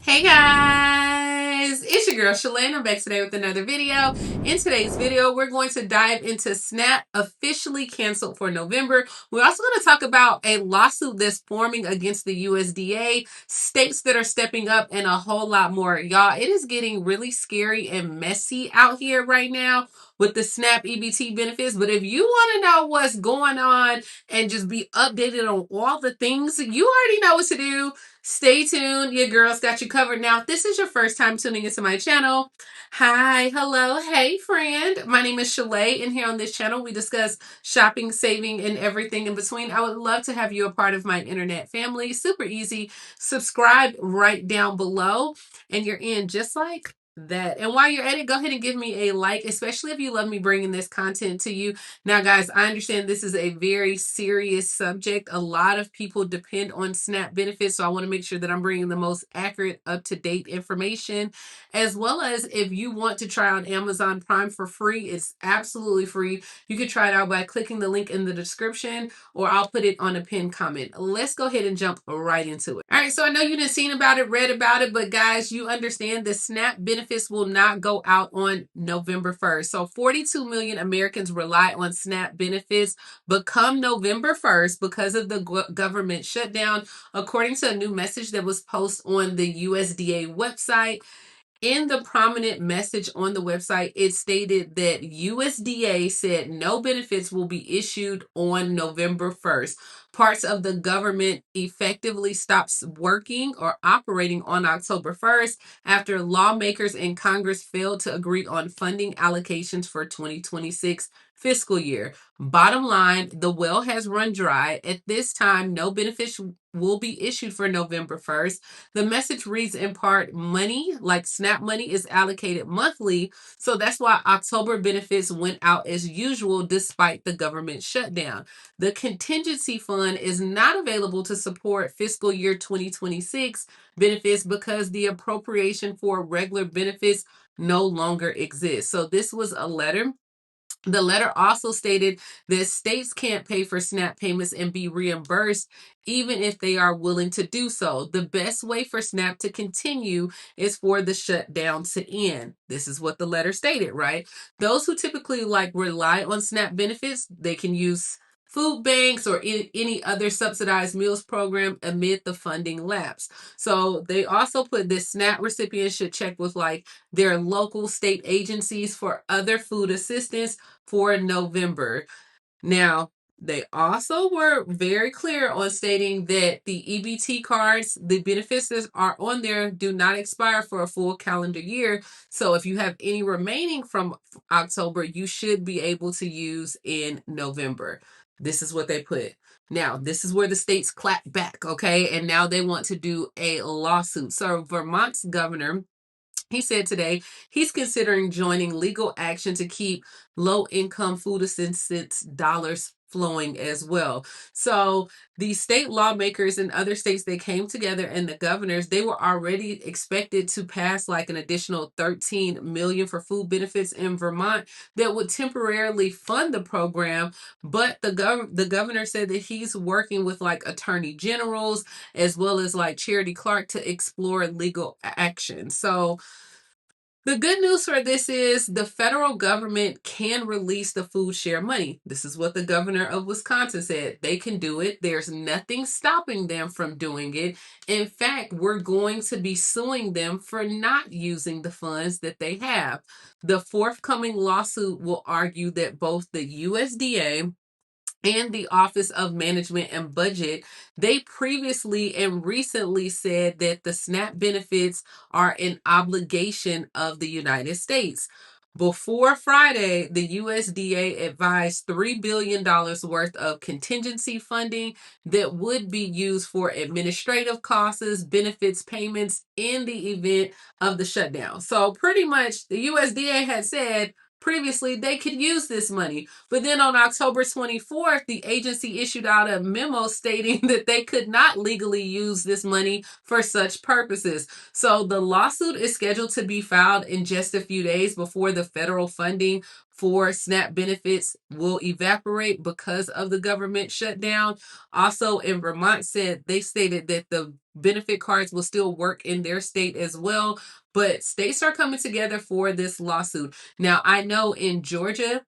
Hey guys, it's your girl Shalae and I'm back today with another video. In today's video, we're going to dive into SNAP officially canceled for November. We're also going to talk about a lawsuit that's forming against the USDA, states that are stepping up, and a whole lot more. Y'all, it is getting really scary and messy out here right now with the SNAP EBT benefits. But if you want to know what's going on and just be updated on all the things, you already know what to do. Stay tuned. Your girl's got you covered. Now, if this is your first time tuning into my channel, hi, hello, hey, friend. My name is Shalae, and here on this channel, we discuss shopping, saving, and everything in between. I would love to have you a part of my internet family. Super easy. Subscribe right down below, and you're in just like that. And while you're at it, go ahead and give me a like, especially if you love me bringing this content to you. Now, guys, I understand this is a very serious subject. A lot of people depend on SNAP benefits, so I want to make sure that I'm bringing the most accurate, up-to-date information, as well as if you want to try out Amazon Prime for free, it's absolutely free. You can try it out by clicking the link in the description, or I'll put it on a pinned comment. Let's go ahead and jump right into it. All right, so I know you didn't seen about it, read about it, but guys, you understand the SNAP benefits will not go out on November 1st. So 42 million Americans rely on SNAP benefits, but come November 1st, because of the government shutdown, according to a new message that was posted on the USDA website, in the prominent message on the website, it stated that USDA said no benefits will be issued on November 1st. Parts of the government effectively stops working or operating on October 1st after lawmakers in Congress failed to agree on funding allocations for 2026 fiscal year. Bottom line, the well has run dry. At this time, no benefits will be issued for November 1st. The message reads in part, money, like SNAP money, is allocated monthly. So that's why October benefits went out as usual despite the government shutdown. The contingency fund is not available to support fiscal year 2026 benefits because the appropriation for regular benefits no longer exists. So this was a letter. The letter also stated that states can't pay for SNAP payments and be reimbursed even if they are willing to do so. The best way for SNAP to continue is for the shutdown to end. This is what the letter stated, right? Those who typically rely on SNAP benefits, they can use food banks or any other subsidized meals program amid the funding lapse. So they also put this SNAP recipients should check with their local state agencies for other food assistance for November. Now, they also were very clear on stating that the EBT cards, the benefits that are on there, do not expire for a full calendar year. So if you have any remaining from October, you should be able to use in November. This is what they put. Now, this is where the states clap back, okay? And now they want to do a lawsuit. So Vermont's governor, he said today he's considering joining legal action to keep low-income food assistance dollars flowing as well. So the state lawmakers in other states, they came together, and the governors, they were already expected to pass an additional 13 million for food benefits in Vermont that would temporarily fund the program. But the governor said that he's working with attorney generals as well as Charity Clark to explore legal action. So the good news for this is the federal government can release the food share money. This is what the governor of Wisconsin said. They can do it. There's nothing stopping them from doing it. In fact, we're going to be suing them for not using the funds that they have. The forthcoming lawsuit will argue that both the USDA and the Office of Management and Budget, they previously and recently said that the SNAP benefits are an obligation of the United States. Before Friday, the USDA advised $3 billion worth of contingency funding that would be used for administrative costs, benefits payments in the event of the shutdown. So pretty much the USDA had said previously they could use this money. But then on October 24th, the agency issued out a memo stating that they could not legally use this money for such purposes. So the lawsuit is scheduled to be filed in just a few days before the federal funding for SNAP benefits will evaporate because of the government shutdown. Also, in Vermont, they stated that the benefit cards will still work in their state as well, but states are coming together for this lawsuit. Now, I know in Georgia,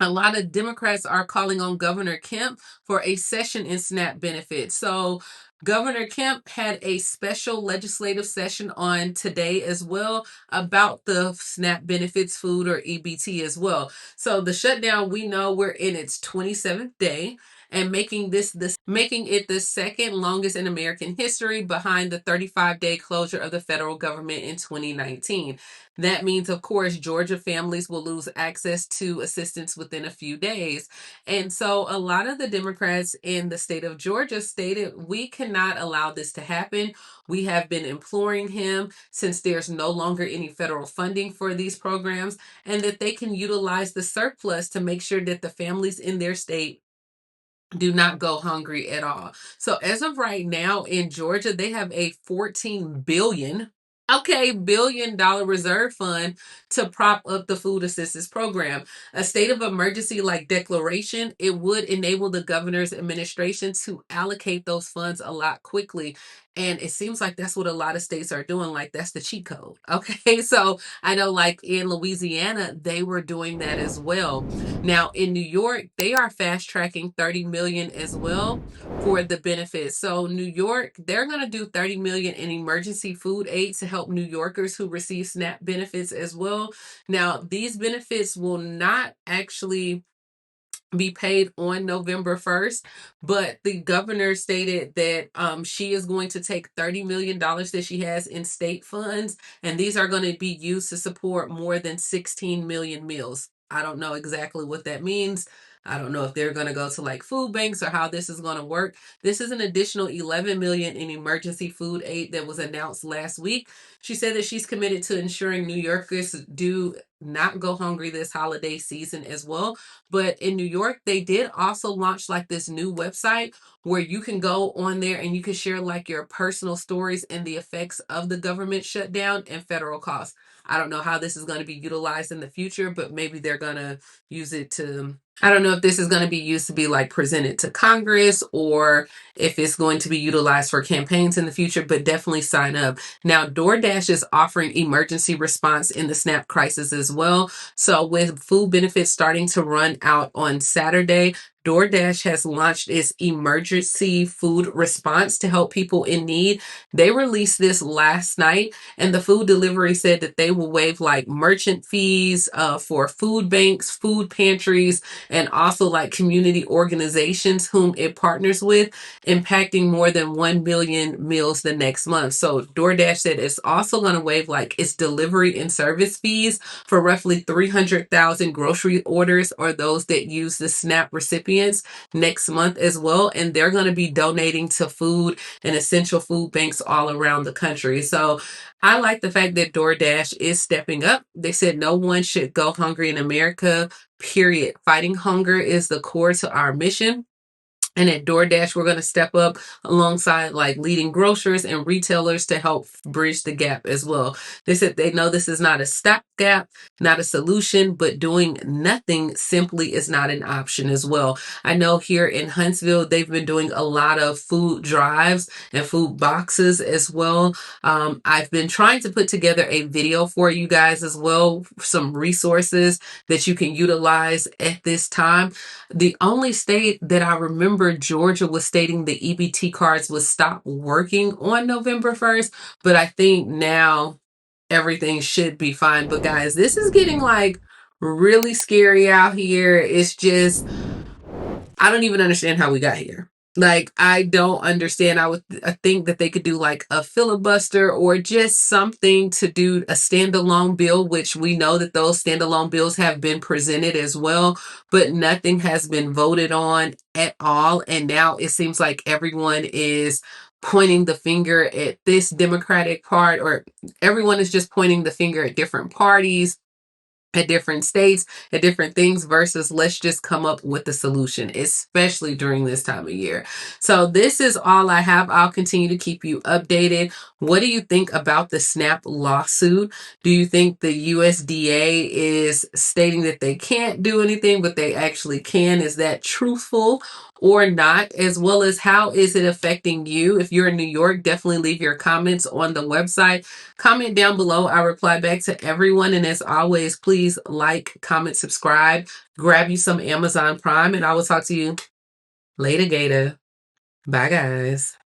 a lot of Democrats are calling on Governor Kemp for a session in SNAP benefits. So Governor Kemp had a special legislative session on today as well about the SNAP benefits food, or EBT, as well. So the shutdown, we know we're in its 27th day, and making it the second longest in American history, behind the 35-day closure of the federal government in 2019. That means, of course, Georgia families will lose access to assistance within a few days. And so a lot of the Democrats in the state of Georgia stated, we cannot allow this to happen. We have been imploring him, since there's no longer any federal funding for these programs, and that they can utilize the surplus to make sure that the families in their state do not go hungry at all. So as of right now in Georgia, they have a 14 billion, okay, $1 billion reserve fund to prop up the food assistance program. A state of emergency like declaration, it would enable the governor's administration to allocate those funds a lot quickly. And it seems like that's what a lot of states are doing. Like, that's the cheat code. Okay. So I know, like in Louisiana, they were doing that as well. Now in New York, they are fast tracking 30 million as well for the benefits. So New York, they're going to do 30 million in emergency food aid to help New Yorkers who receive SNAP benefits as well. Now, these benefits will not actually be paid on November 1st, but the governor stated that she is going to take $30 million that she has in state funds, and these are going to be used to support more than 16 million meals. I don't know exactly what that means. I don't know if they're going to go to like food banks or how this is going to work. This is an additional 11 million in emergency food aid that was announced last week. She said that she's committed to ensuring New Yorkers do not go hungry this holiday season as well. But in New York, they did also launch like this new website where you can go on there and you can share like your personal stories and the effects of the government shutdown and federal costs. I don't know how this is going to be utilized in the future, but maybe they're going to use it to, I don't know if this is going to be used to be like presented to Congress, or if it's going to be utilized for campaigns in the future, but definitely sign up. Now, DoorDash is offering emergency response in the SNAP crisis as well. So with food benefits starting to run out on Saturday, DoorDash has launched its emergency food response to help people in need. They released this last night, and the food delivery said that they will waive like merchant fees for food banks, food pantries, and also like community organizations whom it partners with, impacting more than 1 million meals the next month. So DoorDash said it's also going to waive like its delivery and service fees for roughly 300,000 grocery orders, or those that use the SNAP recipients, next month as well. And they're going to be donating to food and essential food banks all around the country. So I like the fact that DoorDash is stepping up. They said no one should go hungry in America, period. Fighting hunger is the core to our mission. And at DoorDash, we're going to step up alongside like leading grocers and retailers to help bridge the gap as well. They said they know this is not a stopgap, not a solution, but doing nothing simply is not an option as well. I know here in Huntsville, they've been doing a lot of food drives and food boxes as well. I've been trying to put together a video for you guys as well, some resources that you can utilize at this time. The only state that I remember, Georgia, was stating the EBT cards would stop working on November 1st, but I think now everything should be fine. But guys, this is getting like really scary out here. It's just, I don't even understand how we got here. Like, I don't understand. I think that they could do like a filibuster or just something to do a standalone bill, which we know that those standalone bills have been presented as well, but nothing has been voted on at all. And now it seems like everyone is pointing the finger at this Democratic part, or everyone is just pointing the finger at different parties. at different states, at different things, versus let's just come up with a solution, especially during this time of year. So this is all I have. I'll continue to keep you updated. What do you think about the SNAP lawsuit? Do you think the USDA is stating that they can't do anything, but they actually can? Is that truthful or not? As well as, how is it affecting you? If you're in New York, definitely leave your comments on the website. Comment down below. I reply back to everyone. And as always, please like, comment, subscribe, grab you some Amazon Prime, and I will talk to you later, Gator. Bye, guys.